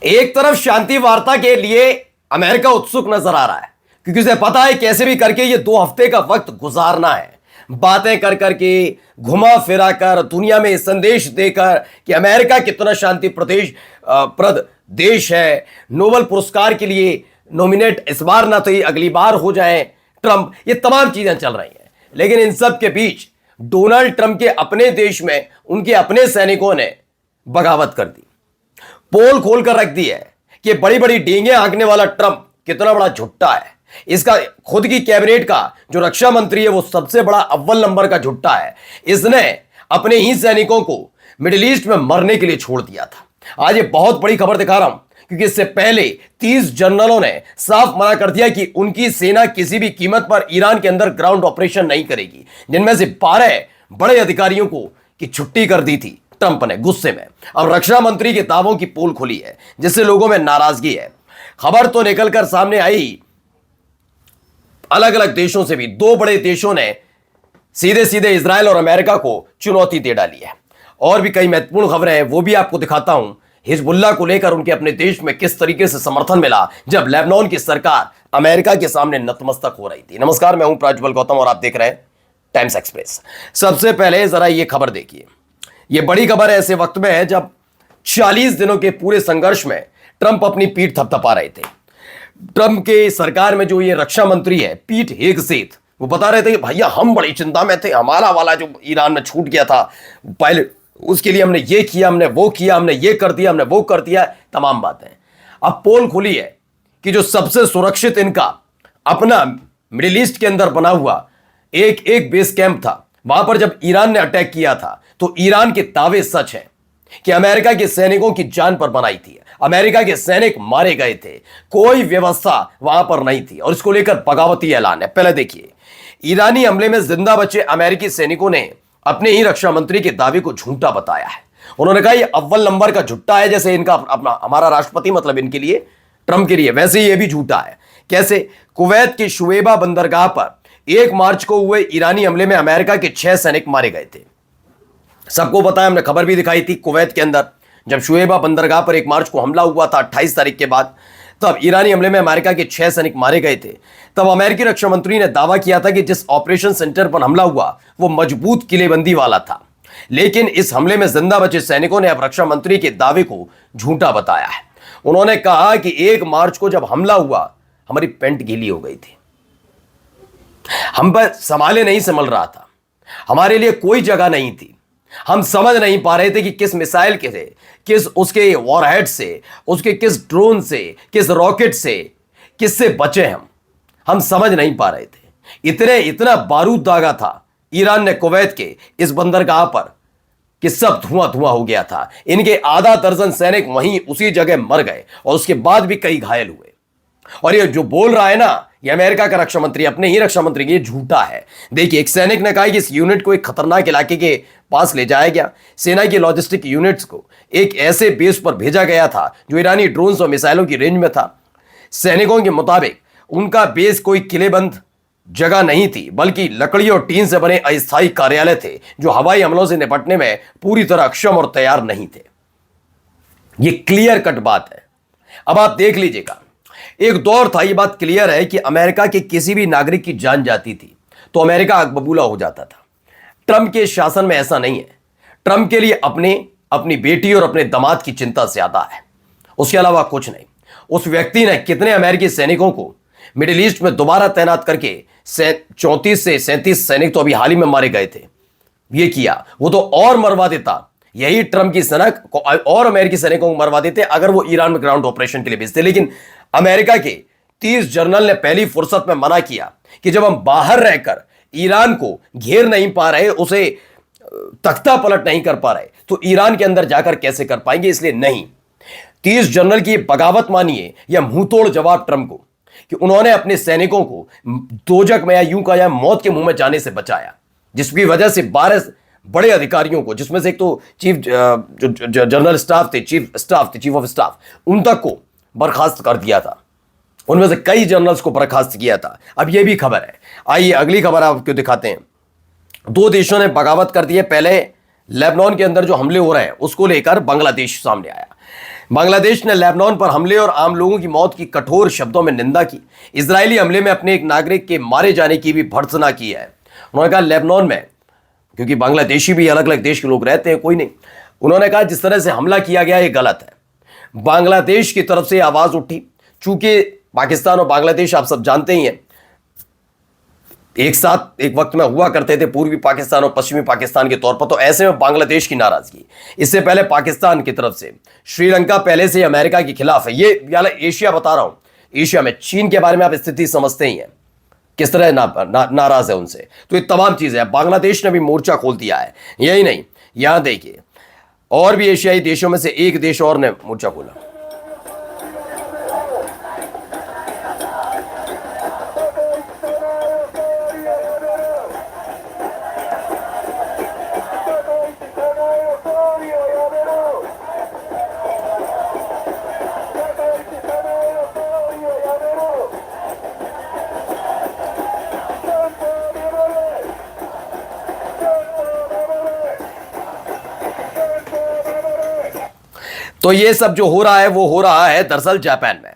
एक तरफ शांति वार्ता के लिए अमेरिका उत्सुक नजर आ रहा है क्योंकि उसे पता है कैसे भी करके ये 2 हफ्ते का वक्त गुजारना है, बातें कर करके, घुमा फिरा कर, दुनिया में संदेश देकर कि अमेरिका कितना शांति प्रदेश प्रद देश है, नोबेल पुरस्कार के लिए नॉमिनेट इस बार ना तो ये अगली बार हो जाए ट्रंप। ये तमाम चीजें चल रही हैं, लेकिन इन सब के बीच डोनाल्ड ट्रंप के अपने देश में उनके अपने सैनिकों ने बगावत कर दी, पोल खोल कर रख दी है कि बड़ी बड़ी डींगे हाँकने वाला ट्रंप कितना बड़ा झुट्टा है। इसका खुद की कैबिनेट का जो रक्षा मंत्री है वो सबसे बड़ा अव्वल नंबर का झुट्टा है। इसने अपने ही सैनिकों को मिडिल ईस्ट में मरने के लिए छोड़ दिया था। आज ये बहुत बड़ी खबर दिखा रहा हूं क्योंकि इससे पहले 30 जनरलों ने साफ मना कर दिया कि उनकी सेना किसी भी कीमत पर ईरान के अंदर ग्राउंड ऑपरेशन नहीं करेगी, जिनमें से 12 बड़े अधिकारियों को की छुट्टी कर दी थी ट्रंप ने गुस्से में। अब रक्षा मंत्री के दावों की पोल खुली है जिससे लोगों में नाराजगी है। खबर तो निकलकर सामने आई अलग अलग देशों से भी। 2 बड़े देशों ने सीधे सीधे इजराइल और अमेरिका को चुनौती दे डाली है। और भी कई महत्वपूर्ण खबरें हैं, वो भी आपको दिखाता हूं। हिजबुल्लाह को लेकर उनके अपने देश में किस तरीके से समर्थन मिला जब लेबनान की सरकार अमेरिका के सामने नतमस्तक हो रही थी। नमस्कार, मैं हूं प्राज्वल गौतम और आप देख रहे हैं टाइम्स एक्सप्रेस। सबसे पहले जरा ये खबर देखिए। ये बड़ी खबर ऐसे वक्त में है जब 40 दिनों के पूरे संघर्ष में ट्रंप अपनी पीठ थपथपा रहे थे। ट्रंप के सरकार में जो ये रक्षा मंत्री है पीट हेगसेथ, वो बता रहे थे कि भैया हम बड़ी चिंता में थे, हमारा वाला जो ईरान में छूट गया था पहले, उसके लिए हमने ये किया, हमने वो किया, हमने ये कर दिया, हमने वो कर दिया, तमाम बातें। अब पोल खुली है कि जो सबसे सुरक्षित इनका अपना मिडिल ईस्ट के अंदर बना हुआ एक बेस कैंप था, वहां पर जब ईरान ने अटैक किया था तो ईरान के दावे सच हैं कि अमेरिका के सैनिकों की जान पर बनाई थी, अमेरिका के सैनिक मारे गए थे, कोई व्यवस्था वहां पर नहीं थी और इसको लेकर बगावती ऐलान है। पहले देखिए, ईरानी हमले में जिंदा बचे अमेरिकी सैनिकों ने अपने ही रक्षा मंत्री के दावे को झूठा बताया है। उन्होंने कहा यह अव्वल नंबर का झूठा है, जैसे इनका अपना हमारा राष्ट्रपति मतलब इनके लिए ट्रंप के लिए, वैसे ही यह भी झूठा है। कैसे? कुवैत के शुएबा बंदरगाह पर 1 मार्च को हुए ईरानी हमले में अमेरिका के 6 सैनिक मारे गए थे। सबको पता है, हमने खबर भी दिखाई थी। कुवैत के अंदर जब शुएबा बंदरगाह पर 1 मार्च को हमला हुआ था 28 तारीख के बाद, तब ईरानी हमले में अमेरिका के 6 सैनिक मारे गए थे। तब अमेरिकी रक्षा मंत्री ने दावा किया था कि जिस ऑपरेशन सेंटर पर हमला हुआ वो मजबूत किलेबंदी वाला था, लेकिन इस हमले में जिंदा बचे सैनिकों ने अब रक्षा मंत्री के दावे को झूठा बताया है। उन्होंने कहा कि 1 मार्च को जब हमला हुआ हमारी पैंट गीली हो गई थी, हम पर संभाले नहीं संभल रहा था, हमारे लिए कोई जगह नहीं थी, हम समझ नहीं पा रहे थे कि किस मिसाइल के थे, किस उसके वॉरहेड से, उसके किस ड्रोन से, किस रॉकेट से, किससे बचे हम समझ नहीं पा रहे थे। इतना बारूद दागा था ईरान ने कुवैत के इस बंदरगाह पर कि सब धुआं धुआं हो गया था। इनके आधा दर्जन सैनिक वहीं उसी जगह मर गए और उसके बाद भी कई घायल हुए। और ये जो बोल रहा है ना, ये अमेरिका का रक्षा मंत्री, अपने ही रक्षा मंत्री, ये झूठा है। देखिए, एक सैनिक ने कहा कि इस यूनिट को एक खतरनाक इलाके के पास ले जाया गया। सेना की लॉजिस्टिक यूनिट्स को एक ऐसे बेस पर भेजा गया था जो ईरानी ड्रोन्स और मिसाइलों की रेंज में था। सैनिकों के मुताबिक उनका बेस कोई किलेबंद जगह नहीं थी, बल्कि लकड़ी और टीन से बने अस्थायी कार्यालय थे जो हवाई हमलों से निपटने में पूरी तरह अक्षम और तैयार नहीं थे। ये क्लियर कट बात है। अब आप देख लीजिएगा, एक दौर था, ये बात क्लियर है कि अमेरिका के किसी भी नागरिक की जान जाती थी तो अमेरिका आगबबूला हो जाता था। ट्रंप के शासन में ऐसा नहीं है। ट्रंप के लिए अपनी बेटी और अपने दामाद की चिंता ज्यादा है, उसके अलावा कुछ नहीं। उस व्यक्ति ने कितने अमेरिकी सैनिकों को मिडिल ईस्ट में दोबारा तैनात करके 34 से 37 सैनिक तो अभी हाल ही में मारे गए थे, ये किया। वो तो और मरवा देता, यही ट्रंप की सेना को और अमेरिकी सैनिकों को मरवा देते अगर वो ईरान में ग्राउंड ऑपरेशन के लिए भेजते। लेकिन अमेरिका के 30 जनरल ने पहली फुर्सत में मना किया कि जब हम बाहर रहकर ईरान को घेर नहीं पा रहे, उसे तख्ता पलट नहीं कर पा रहे, तो ईरान के अंदर जाकर कैसे कर पाएंगे। इसलिए नहीं, 30 जनरल की बगावत मानिए या मुंहतोड़ जवाब ट्रंप को कि उन्होंने अपने सैनिकों को दोजक में या यूं कहा जाए मौत के मुंह में जाने से बचाया, जिसकी वजह से 12 बड़े अधिकारियों को, जिसमें से एक तो चीफ जो जनरल स्टाफ थे, चीफ ऑफ स्टाफ, उन तक को बर्खास्त कर दिया था। उनमें से कई जनरल्स को बर्खास्त किया था। अब यह भी खबर है। आइए अगली खबर आपको दिखाते हैं। 2 देशों ने बगावत कर दी है। पहले लेबनान के अंदर जो हमले हो रहे हैं उसको लेकर बांग्लादेश सामने आया। बांग्लादेश ने लेबनान पर हमले और आम लोगों की मौत की कठोर शब्दों में निंदा की। इजरायली हमले में अपने एक नागरिक के मारे जाने की भी भर्त्सना की है। उन्होंने कहा लेबनान में, क्योंकि बांग्लादेशी भी अलग अलग देश के लोग रहते हैं, कोई नहीं, उन्होंने कहा जिस तरह से हमला किया गया ये गलत है। बांग्लादेश की तरफ से आवाज उठी, चूंकि पाकिस्तान और बांग्लादेश आप सब जानते ही हैं एक साथ एक वक्त में हुआ करते थे, पूर्वी पाकिस्तान और पश्चिमी पाकिस्तान के तौर पर। तो ऐसे में बांग्लादेश की नाराजगी, इससे पहले पाकिस्तान की तरफ से श्रीलंका पहले से अमेरिका के खिलाफ है। ये एशिया बता रहा हूं, एशिया में चीन के बारे में आप स्थिति समझते ही हैं किस तरह नाराज है उनसे। तो ये तमाम चीजें बांग्लादेश ने भी मोर्चा खोल दिया है। यही नहीं, यहां देखिए और भी एशियाई देशों में से एक देश और ने मोर्चा खोला। तो ये सब जो हो रहा है वो हो रहा है दरअसल जापान में।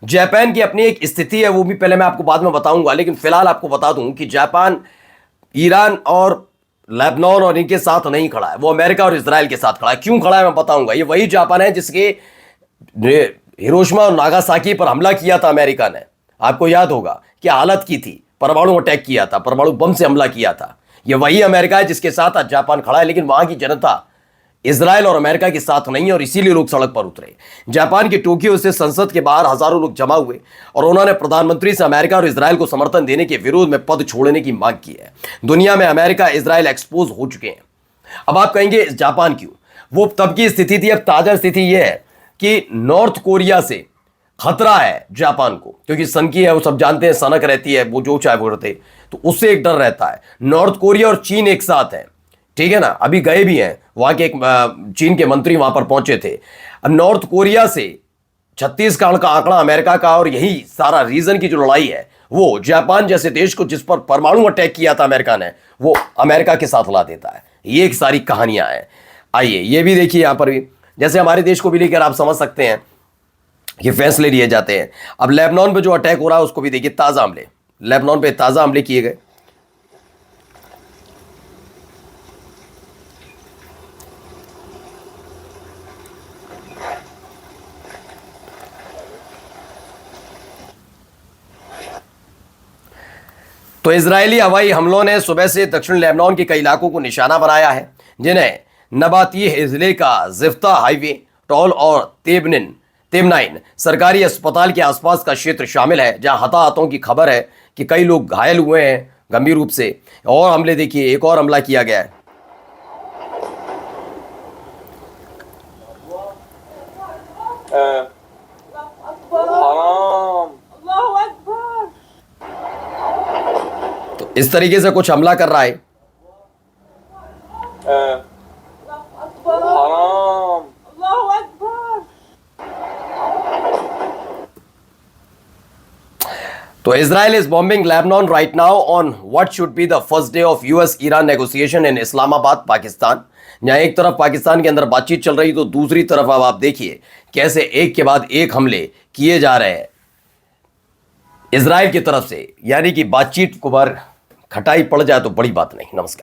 जापान की अपनी एक स्थिति है, वो भी पहले मैं आपको बाद में बताऊंगा, लेकिन फिलहाल आपको बता दूं कि जापान ईरान और लेबनान और इनके साथ नहीं खड़ा है, वो अमेरिका और इजराइल के साथ खड़ा है। क्यों खड़ा है मैं बताऊंगा। ये वही जापान है जिसके हिरोशिमा और नागासाकी पर हमला किया था अमेरिका ने। आपको याद होगा क्या हालत की थी, परमाणु अटैक किया था, परमाणु बम से हमला किया था। ये वही अमेरिका है जिसके साथ आज जापान खड़ा है, लेकिन वहां की जनता इजराइल और अमेरिका के साथ नहीं है और इसीलिए लोग सड़क पर उतरे। जापान के टोक्यो से संसद के बाहर हजारों लोग जमा हुए और उन्होंने प्रधानमंत्री से अमेरिका और इजराइल को समर्थन देने के विरोध में पद छोड़ने की मांग की है। दुनिया में अमेरिका इजराइल एक्सपोज हो चुके हैं। अब आप कहेंगे जापान क्यों, वो तब की स्थिति थी, अब ताजा स्थिति यह है कि नॉर्थ कोरिया से खतरा है जापान को, क्योंकि सनकी है, वो सब जानते हैं, सनक रहती है, वो जो चाहे वो रहते, तो उससे एक डर रहता है। नॉर्थ कोरिया और चीन एक साथ है, ठीक है ना, अभी गए भी हैं वहां के एक चीन के मंत्री वहां पर पहुंचे थे। नॉर्थ कोरिया से 36 का आंकड़ा अमेरिका का, और यही सारा रीजन की जो लड़ाई है वो जापान जैसे देश को जिस पर परमाणु अटैक किया था अमेरिका ने, वो अमेरिका के साथ ला देता है। ये एक सारी कहानियां हैं। आइए ये भी देखिए, यहां पर भी जैसे हमारे देश को भी लेकर आप समझ सकते हैं कि फैसले लिए जाते हैं। अब लेबनान पे जो अटैक हो रहा है उसको भी देखिए, ताजा हमले, लेबनान पे ताजा हमले किए गए। तो इजरायली हवाई हमलों ने सुबह से दक्षिण लेबनान के कई इलाकों को निशाना बनाया है, जिन्हें नबातीह जिले का जिफ्ता हाईवे, टॉल और तेबनाइन सरकारी अस्पताल के आसपास का क्षेत्र शामिल है, जहां हताहतों की खबर है कि कई लोग घायल हुए हैं गंभीर रूप से। और हमले देखिए, एक और हमला किया गया है। तो इस तरीके से कुछ हमला कर रहा है। तो Israel is bombing Lebanon right now on what should be the first day of US-Iran negotiation in Islamabad, Pakistan. जहां एक तरफ पाकिस्तान के अंदर बातचीत चल रही, तो दूसरी तरफ अब आप देखिए कैसे एक के बाद एक हमले किए जा रहे हैं इजराइल की तरफ से। यानी कि बातचीत को बार खटाई पड़ जाए तो बड़ी बात नहीं। नमस्कार।